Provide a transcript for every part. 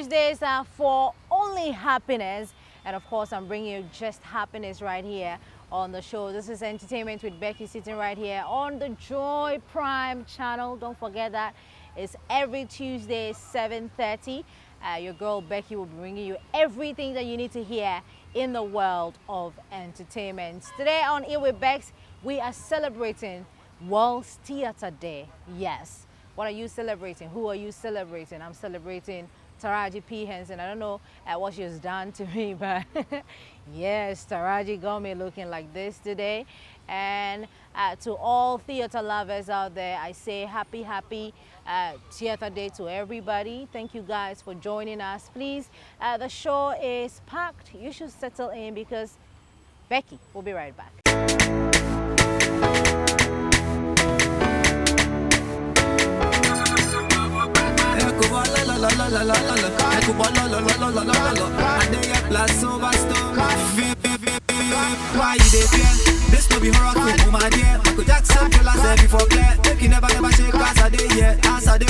Tuesdays are for only happiness. And of course, I'm bringing you just happiness right here on the show. This is Entertainment with Becky, sitting right here on the Joy Prime channel. Don't forget that it's every Tuesday, 7:30. Your girl Becky will be bringing you everything that you need to hear in the world of entertainment. Today on Here with Becks, we are celebrating World Theatre Day. Yes. What are you celebrating? Who are you celebrating? I'm celebrating Taraji P. Henson. I don't know what she has done to me, but yes, Taraji got me looking like this today. And to all theater lovers out there, I say happy Theatre Day to everybody. Thank you guys for joining us. Please, the show is packed. You should settle in because Becky will be right back. Why you dey fear? This no be horror film, my dear. Michael Jackson tell us every for clear. Make you never shake, cause I dey here, cause I dey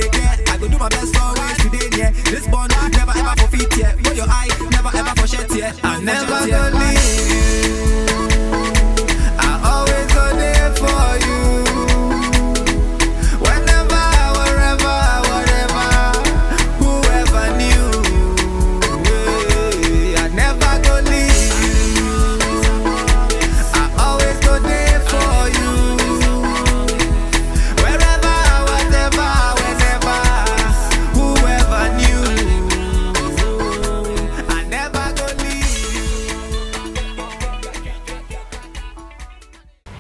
care. I go do my best always today, yeah. This bond never ever forfeit, yeah. Put your eye, never ever for shit, yeah. I never gonna leave you. I always go there for you.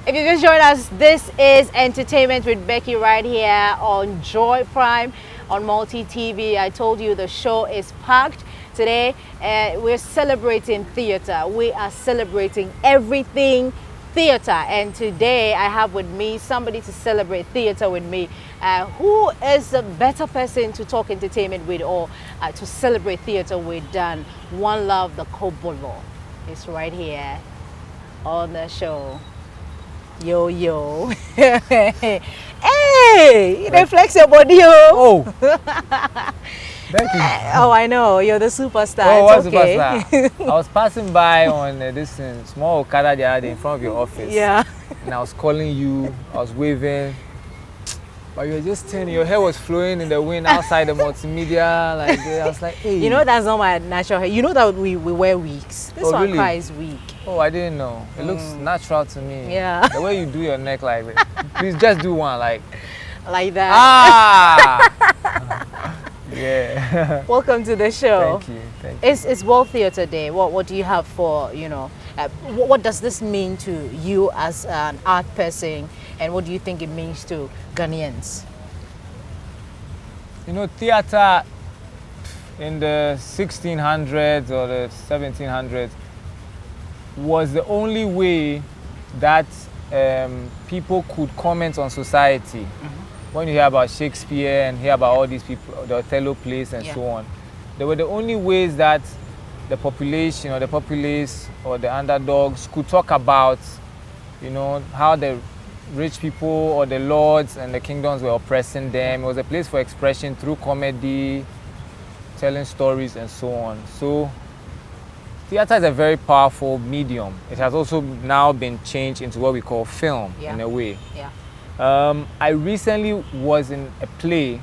If you just joined us, this is Entertainment with Becky right here on Joy Prime on Multi TV. I told you the show is packed. Today, we're celebrating theater. We are celebrating everything theater. And today, I have with me somebody to celebrate theater with me. Who is a better person to talk entertainment with or to celebrate theater with than Wanlov The Kuborlor? It's right here on the show. Yo. Hey, you don't flex your body, oh. Thank you. Oh, I know. You're the superstar. Oh, it's okay. Superstar. I was passing by on this small Okada the other day in front of your office. Yeah. And I was calling you. I was waving. But you were just turning. Your hair was flowing in the wind outside the multimedia. Like I was like, hey. You know that's not my natural hair. You know that we wear wigs. This one really? cries wig. Oh, I didn't know. It looks natural to me. Yeah. The way you do your neck like that. Please just do one like that. Ah! Yeah. Welcome to the show. Thank you. It's World Theatre Day. What do you have for, you know, what does this mean to you as an art person, and what do you think it means to Ghanaians? You know, theater in the 1600s or the 1700s was the only way that people could comment on society. Mm-hmm. When you hear about Shakespeare and hear about all these people, the Othello plays and so on, they were the only ways that the population or the populace or the underdogs could talk about, you know, how the rich people or the lords and the kingdoms were oppressing them. It was a place for expression through comedy, telling stories and so on. So theater is a very powerful medium. It has also now been changed into what we call film in a way. Yeah. I recently was in a play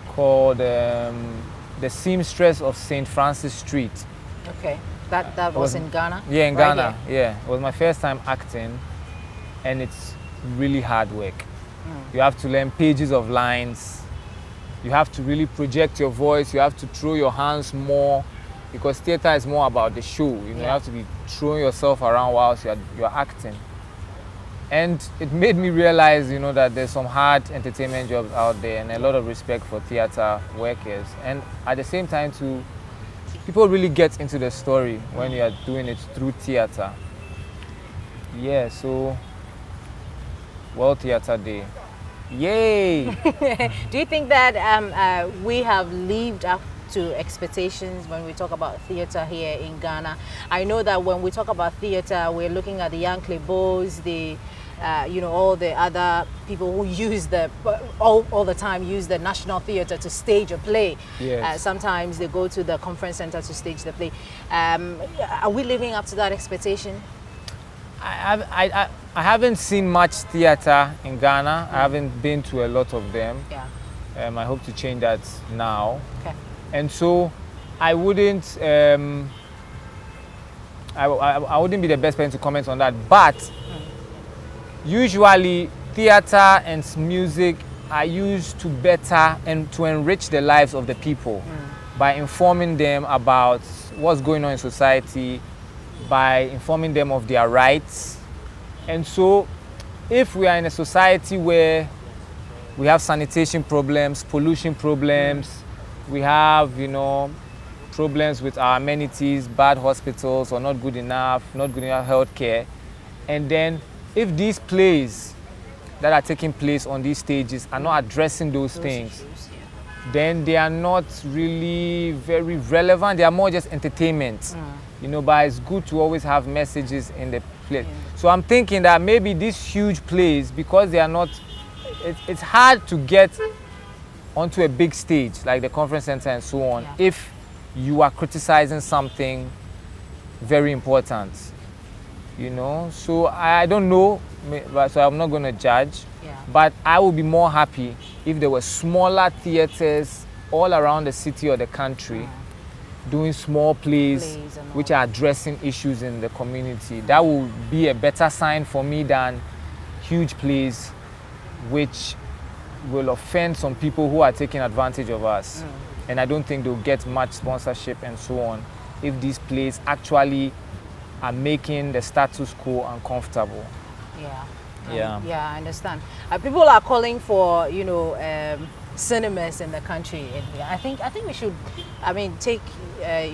called The Seamstress of St. Francis Street. Okay, that was in Ghana? Yeah, in Ghana, yeah. It was my first time acting, and it's really hard work. You have to learn pages of lines. You have to really project your voice. You have to throw your hands more, because theater is more about the show. You know, you have to be throwing yourself around whilst you're acting. And it made me realize, you know, that there's some hard entertainment jobs out there and a lot of respect for theater workers. And at the same time, too, people really get into the story when you are doing it through theater. Yeah, so World Theatre Day. Yay! Do you think that we have lived up to expectations when we talk about theater here in Ghana? I know that when we talk about theater, we're looking at the Yankee Boys, the you know, all the other people who use all the time use the National Theatre to stage a play. Yes. Sometimes they go to the conference center to stage the play. Are we living up to that expectation? I haven't seen much theater in Ghana. I haven't been to a lot of them. Yeah. I hope to change that now. Okay. And so I wouldn't I wouldn't be the best person to comment on that. But usually theater and music are used to better and to enrich the lives of the people by informing them about what's going on in society, by informing them of their rights. And so if we are in a society where we have sanitation problems, pollution problems, we have, you know, problems with our amenities, bad hospitals or not good enough health care, and then if these plays that are taking place on these stages are not addressing those things, issues, then they are not really very relevant. They are more just entertainment, you know, but it's good to always have messages in the play. So I'm thinking that maybe these huge plays, because they are not, it's hard to get onto a big stage like the conference center and so on if you are criticizing something very important, you know. So I don't know, so I'm not going to judge. But I would be more happy if there were smaller theaters all around the city or the country doing small plays which are addressing issues in the community. That would be a better sign for me than huge plays which will offend some people who are taking advantage of us. And I don't think they'll get much sponsorship and so on if these plays actually are making the status quo uncomfortable. Yeah, I understand. People are calling for, you know, cinemas in the country. And I think we should, I mean, take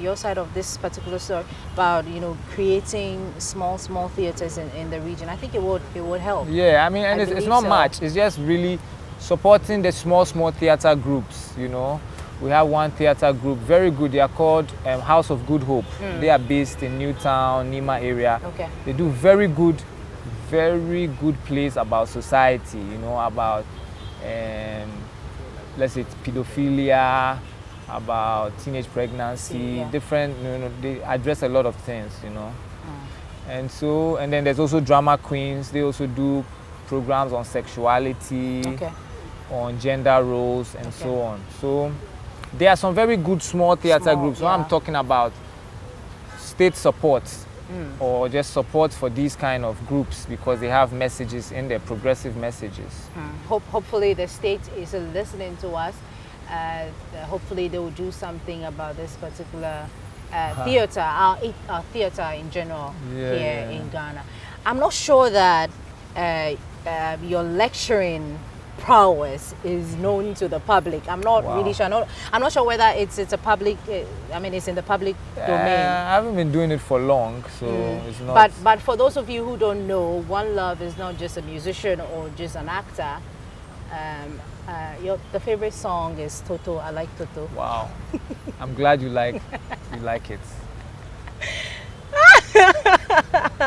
your side of this particular story about, you know, creating small theaters in the region. I think it would help. Yeah, I mean, and it's not much. It's just really supporting the small theater groups, you know. We have one theater group, very good. They are called House of Good Hope. They are based in Newtown, Nima area. Okay. They do very good plays about society, you know, about, let's say, pedophilia, about teenage pregnancy, different, you know, they address a lot of things, you know. And so, and then there's also drama queens. They also do programs on sexuality, on gender roles, and so on. So there are some very good small theater groups. So I'm talking about state support or just support for these kind of groups because they have messages in there, progressive messages. Hopefully the state is listening to us. Hopefully they will do something about this particular theater, our theater in general here in Ghana. I'm not sure that your lecturing prowess is known to the public. I'm not really sure. I'm not sure whether it's a public. I mean, it's in the public domain. I haven't been doing it for long, so it's not. But for those of you who don't know, Wanlov is not just a musician or just an actor. The favorite song is Toto. I like Toto. Wow, I'm glad you like it.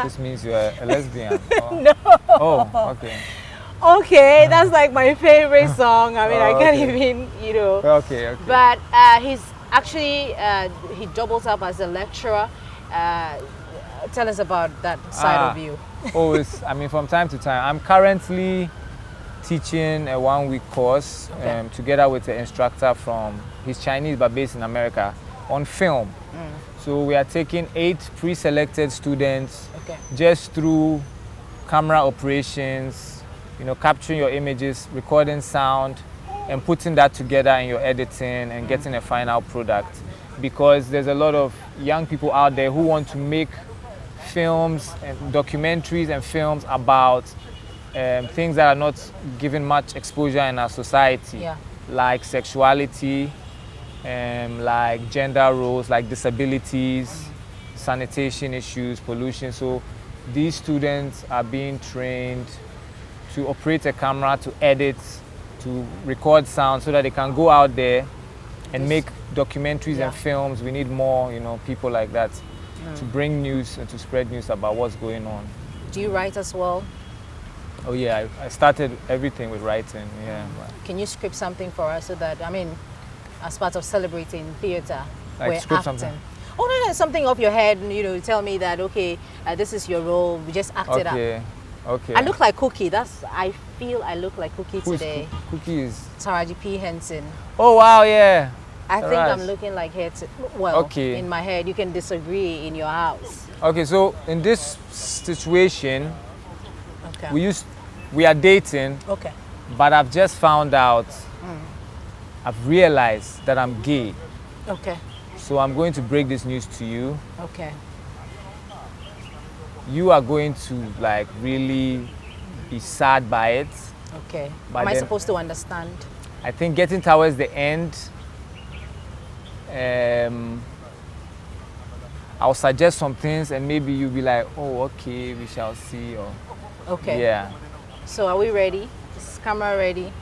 This means you're a lesbian. Oh. No. Oh, okay. Okay, that's like my favorite song. I mean, I can't even, you know. Okay. But he's actually, he doubles up as a lecturer. Tell us about that side of you. I mean, from time to time. I'm currently teaching a 1-week course together with an instructor he's Chinese but based in America, on film. So we are taking 8 pre-selected students just through camera operations, you know, capturing your images, recording sound, and putting that together in your editing and getting a final product. Because there's a lot of young people out there who want to make films and documentaries and films about things that are not given much exposure in our society, like sexuality, like gender roles, like disabilities, sanitation issues, pollution. So these students are being trained to operate a camera, to edit, to record sound so that they can go out there and make documentaries and films. We need more, you know, people like that to bring news and to spread news about what's going on. Do you write as well? Oh yeah, I started everything with writing. Yeah. Can you script something for us so that, I mean, as part of celebrating theater, Like we're script acting. something? Oh no, something off your head, and, you know, tell me that, okay, this is your role, we just act it out. Okay. Okay. I look like Cookie. I feel I look like Cookie Who is today. Cookie is. Taraji P. Henson. Oh wow, yeah. I think Alright. I'm looking like her. Well, Okay. in my head, you can disagree in your house. Okay, so in this situation, Okay. we are dating, Okay. but I've just found out, I've realized that I'm gay. Okay. So I'm going to break this news to you. Okay. You are going to like really be sad by it. Okay. But Am I then- supposed to understand? I think getting towards the end, I'll suggest some things and maybe you'll be like, oh, okay, we shall see. Or Okay. yeah. So are we ready? Is camera ready?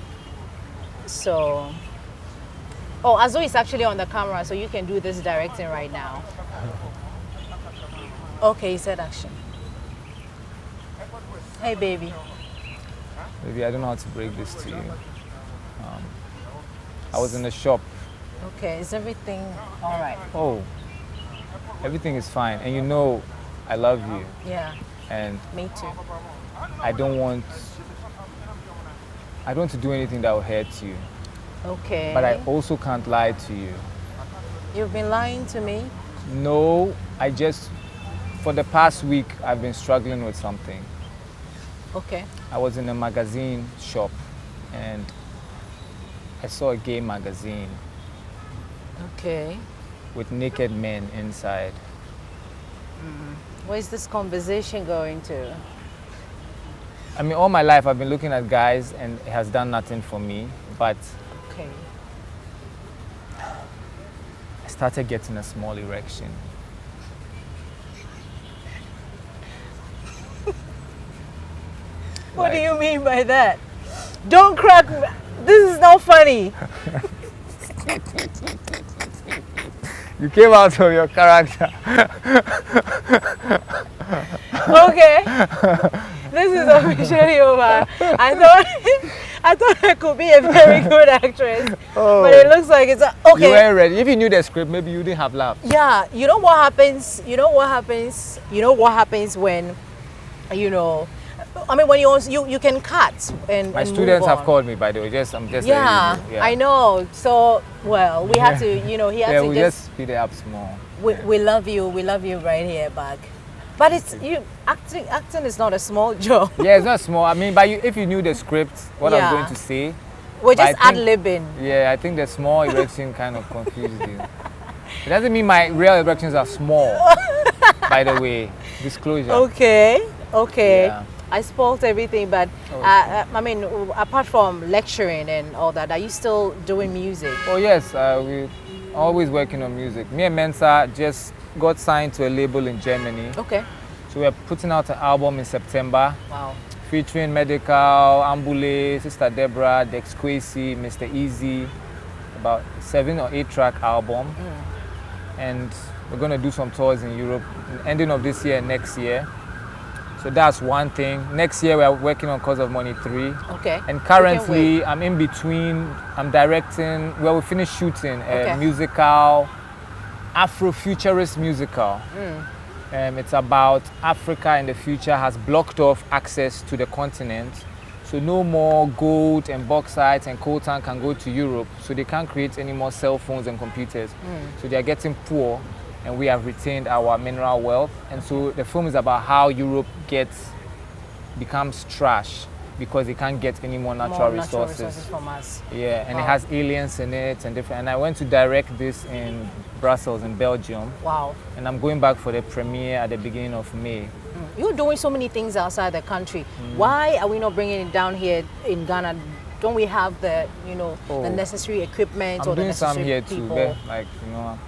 So, oh, Azo is actually on the camera, so you can do this directing right now. Okay, he said action. Hey, baby. Maybe I don't know how to break this to you. I was in the shop. Okay, is everything all right? Oh, everything is fine. And you know, I love you. Yeah, And me too. I don't want to do anything that will hurt you. Okay. But I also can't lie to you. You've been lying to me? No, for the past week, I've been struggling with something. Okay. I was in a magazine shop and I saw a gay magazine Okay. with naked men inside. Where's this conversation going to? I mean, all my life I've been looking at guys and it has done nothing for me, but Okay. I started getting a small erection. What do you mean by that? Don't crack me. This is not funny. You came out of your character. Okay. This is officially over. I thought I could be a very good actress. But it looks like it's okay. You weren't ready. If you knew the script, maybe you didn't have laughed. Yeah, you know what happens? You know what happens when, you know, I mean, when you can cut and My and students move have on. called me, by the way. I'm just Yeah, letting you know. I know. So, well, we had to, you know, he had Yeah, to we'll just. just speed it up small. We love you right here back. But it's acting is not a small job. Yeah, it's not small. I mean, if you knew the script, what I was Yeah. going to say. We're But I just ad think- libbing. Yeah, I think the small erection kind of confused you. It doesn't mean my real erections are small, by the way. Disclosure. Okay. Yeah. I spoiled everything, but I mean, apart from lecturing and all that, are you still doing music? Oh yes, we're always working on music. Me and Mensa just got signed to a label in Germany. Okay. So we're putting out an album in September, Wow. featuring Medical, Ambule, Sister Deborah, Becks Exclusive, Mr. Easy, about 7 or 8 track album. And we're gonna do some tours in Europe, ending of this year and next year. So that's one thing. Next year we are working on Cause of Money 3. Okay. And We can currently I'm in between, I'm directing, well we finished shooting a Okay. musical, Afrofuturist musical. It's about Africa in the future has blocked off access to the continent. So no more gold and bauxite and coltan can go to Europe. So they can't create any more cell phones and computers. So they are getting poor and we have retained our mineral wealth. And so the film is about how Europe becomes trash because they can't get any more natural resources. from us. Yeah, and Wow. it has aliens in it and different. And I went to direct this in Brussels, in Belgium. Wow. And I'm going back for the premiere at the beginning of May. You're doing so many things outside the country. Why are we not bringing it down here in Ghana? Don't we have the, you know, the Oh. necessary equipment I'm or the doing some necessary here people? too, but like, you know,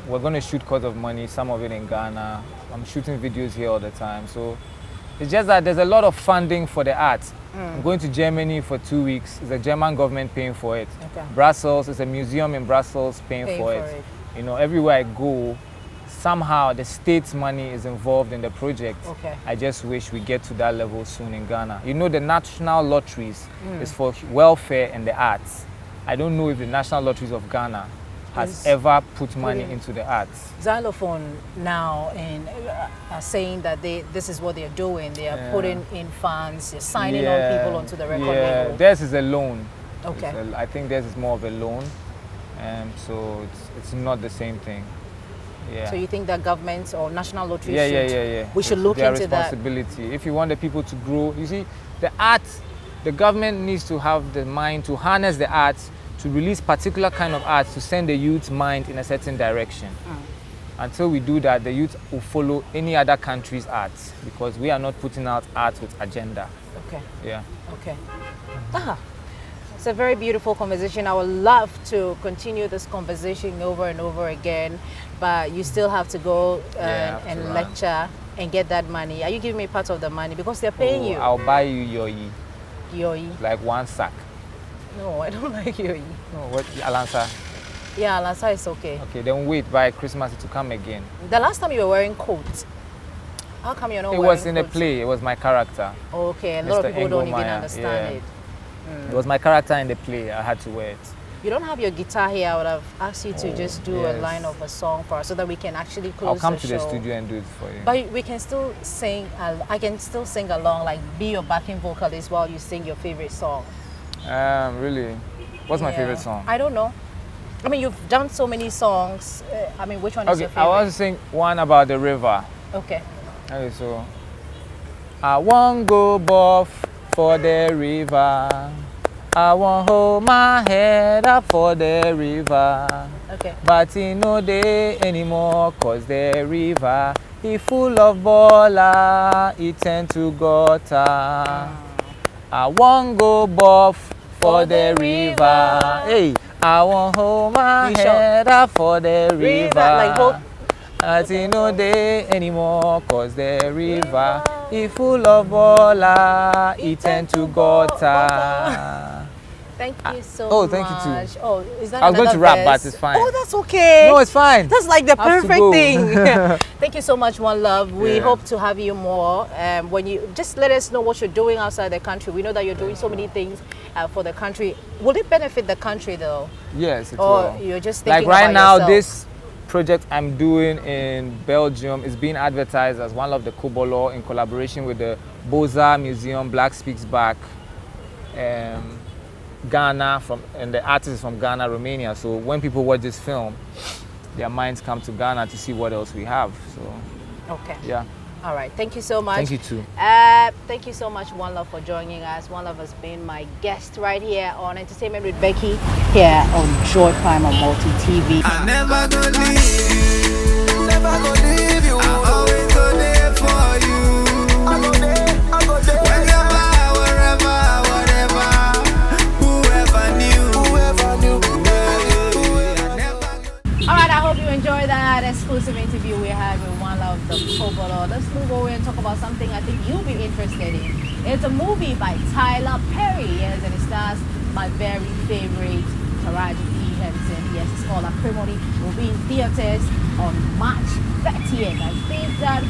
we're going to shoot Cause of Money, some of it in Ghana. I'm shooting videos here all the time. So it's just that there's a lot of funding for the arts. I'm going to Germany for 2 weeks. It's the German government paying for it. Okay. Brussels, it's a museum in Brussels paying for it. You know, everywhere I go, somehow the state's money is involved in the project. Okay. I just wish we get to that level soon in Ghana. You know, the national lotteries is for welfare and the arts. I don't know if the national lotteries of Ghana has ever put money into the arts. Xylophone now are saying that this is what they're doing. They are putting in funds, they're signing on people onto the record label. Theirs is a loan. Okay. I think theirs is more of a loan, so it's not the same thing. Yeah. So you think that governments or national lotteries we should it's look their into that? responsibility. If you want the people to grow, you see, the arts, the government needs to have the mind to harness the arts, to release particular kind of arts to send the youth's mind in a certain direction. Until we do that, the youth will follow any other country's arts, because we are not putting out arts with agenda. Okay. Yeah. Okay. It's a very beautiful conversation. I would love to continue this conversation over and over again, but you still have to go and lecture and get that money. Are you giving me part of the money? Because they're paying you. I'll buy you yoyi. Yoyi? Like one sack. No, I don't like yoyi. No, what, Alansa? Yeah, Alansa is okay. Okay, then wait by Christmas to come again. The last time you were wearing coat, how come you're not wearing It was in a coat? play. It was my character. Okay, a lot of people don't even Engelmeyer, understand it. It was my character in the play. I had to wear it. You don't have your guitar here. I would have asked you to just do a line of a song for us so that we can actually close I'll come the to show. the studio and do it for you. But we can still sing. I can still sing along, like be your backing vocalist while you sing your favorite song. Really? What's my favorite song? I don't know. I mean, you've done so many songs. I mean, which one is your Okay, favorite? I want to sing one about the river. Okay. Okay, so I won't go buff for the river. I won't hold my head up for the river. Okay. But it no day anymore, cause the river he full of baller, it tend to gutter. I won't go buff for the river. Hey, I won't hold my head up for the river. Like hold. But it no day anymore, cause the river he full of baller, it tend to gutter. Thank you so Oh, much. thank you too. Oh, is that I was going to rap, verse? but it's fine. Oh, that's okay. No, it's fine. That's like the Has to perfect go. thing. Thank you so much, One Love. We Yeah. hope to have you more. When you just let us know what you're doing outside the country. We know that you're doing so many things for the country. Will it benefit the country though? Yes, it Or will. you're just thinking Like right about now, yourself? this project I'm doing in Belgium is being advertised as Wanlov The Kuborlor in collaboration with the Boza Museum, Black Speaks Back, Ghana, and the artist is from Ghana, Romania. So when people watch this film, their minds come to Ghana to see what else we have. So, Okay. yeah. All right. Thank you so much. Thank you too. Thank you so much, One Love, for joining us. One Love has been my guest right here on Entertainment with Becky here on Joy Prime on Multi TV. I never gonna leave you. Never gonna leave you. I always go there for you. I go there. I go there. Whenever, wherever, whatever. Whoever knew. Whoever knew. All right, I hope you enjoyed that exclusive interview we had with Wanlov The Kuborlor. Let's move over and talk about something I think you'll be interested in. It's a movie by Tyler Perry, yes, and it stars my very favorite Taraji P. Henson. Yes, it's called Acrimony. It will be in theaters on March 30th. I think that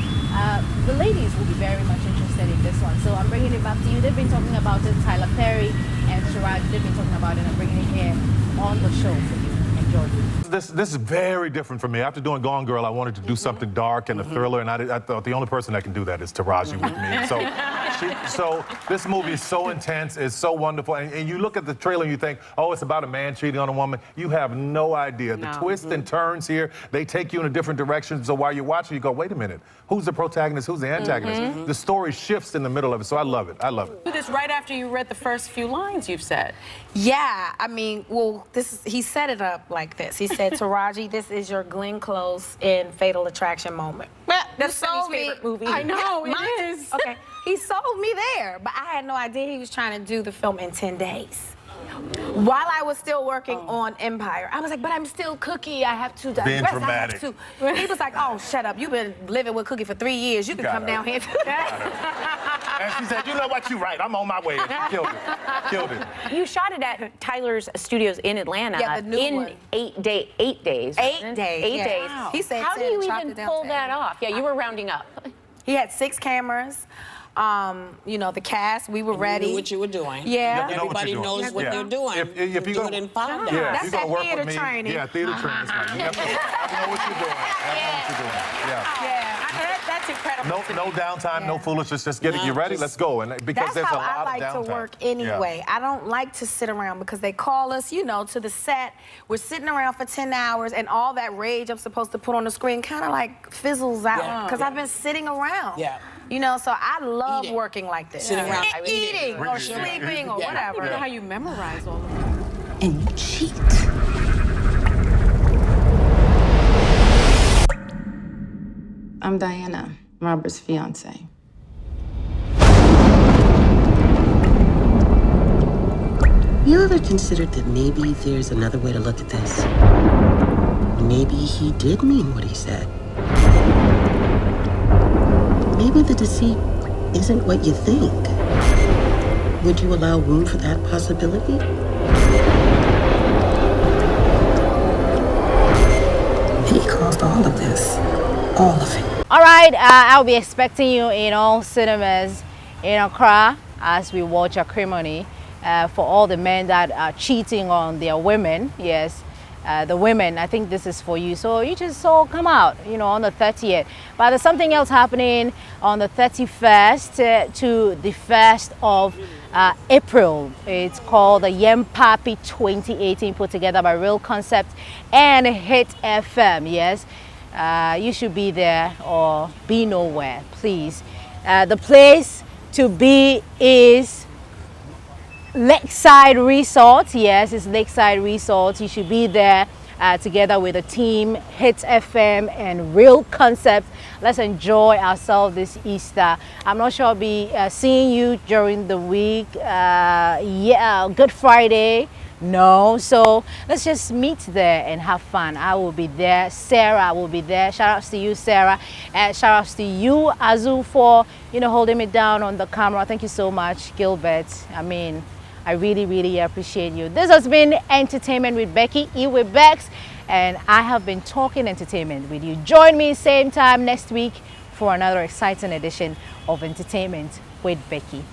the ladies will be very much interested in this one. So I'm bringing it back to you. They've been talking about it, Tyler Perry and Taraji. They've been talking about it. I'm bringing it here on the show for you. Enjoy. This is very different for me. After doing Gone Girl, I wanted to do something dark and a thriller, and I thought the only person that can do that is Taraji with me. So this movie is so intense, it's so wonderful, and you look at the trailer and you think, oh, it's about a man cheating on a woman. You have no idea. The twists and turns here, they take you in a different direction, so while you're watching, you go, wait a minute, who's the protagonist, who's the antagonist? The story shifts in the middle of it, so I love it, I love it. Do this right after you read the first few lines you've said. Yeah, I mean, well, he set it up like this. He said, Taraji, this is your Glenn Close in Fatal Attraction moment. That's Sunny's favorite movie. I know, Mine it is. is. Okay, he sold me there, but I had no idea he was trying to do the film in 10 days. While I was still working on Empire, I was like, but I'm still Cookie. I have to digress. Being dramatic. I have to. He was like, oh, shut up. You've been living with Cookie for 3 years. You can come down here. And she said, you know what, you're right. I'm on my way. And she killed it. Killed it. You shot it at Tyler's studios in Atlanta. Yeah, the new in one. 8 days. 8 days. 8 yeah. days. Wow. He said How do 10, you chopped even it down pull to that 8. off? Yeah, you were rounding up. He had 6 cameras. You know, the cast, we were ready. You knew what you were doing. Yeah. You know what Everybody you're doing. knows what they're doing. If you do go, it in 5 days. Yeah, if That's you're gonna that work theater with me. training. Yeah, theater training is right. You have to know what you're doing. You have to know what you're doing. Yeah. That's incredible. No downtime, no Yeah. foolishness. Just get it. You ready? Let's go. And because That's there's how a lot I like of downtime. to work anyway. I don't like to sit around because they call us, you know, to the set. We're sitting around for 10 hours and all that rage I'm supposed to put on the screen kind of like fizzles out because I've been sitting around. Yeah. You know, so I love Eating. working like this. Sitting around Eating or Eating. sleeping or Yeah. whatever. I don't know how you memorize all of that. And you cheat. I'm Diana, Robert's fiance. You ever considered that maybe there's another way to look at this? Maybe he did mean what he said. Maybe the deceit isn't what you think. Would you allow room for that possibility? He caused all of this. All of it. All right, I'll be expecting you in all cinemas in Accra as we watch Acrimony. For all the men that are cheating on their women, yes, the women, I think this is for you. So you just all come out, you know, on the 30th. But there's something else happening on the 31st to the 1st of April. It's called the Yem Papi 2018, put together by Real Concept and Hit FM, yes. You should be there or be nowhere, please. The place to be is Lakeside Resort. Yes, it's Lakeside Resort. You should be there together with the team, Hits FM and Real Concept. Let's enjoy ourselves this Easter. I'm not sure I'll be seeing you during the week. Yeah, Good Friday. No, so let's just meet there and have fun. I will be there. Sarah will be there. Shout outs to you, Sarah. And shout outs to you, Azu, for, you know, holding me down on the camera. Thank you so much, Gilbert. I mean, I really, really appreciate you. This has been Entertainment with Becky, E with Becks, and I have been talking entertainment with you. Join me same time next week for another exciting edition of Entertainment with Becky.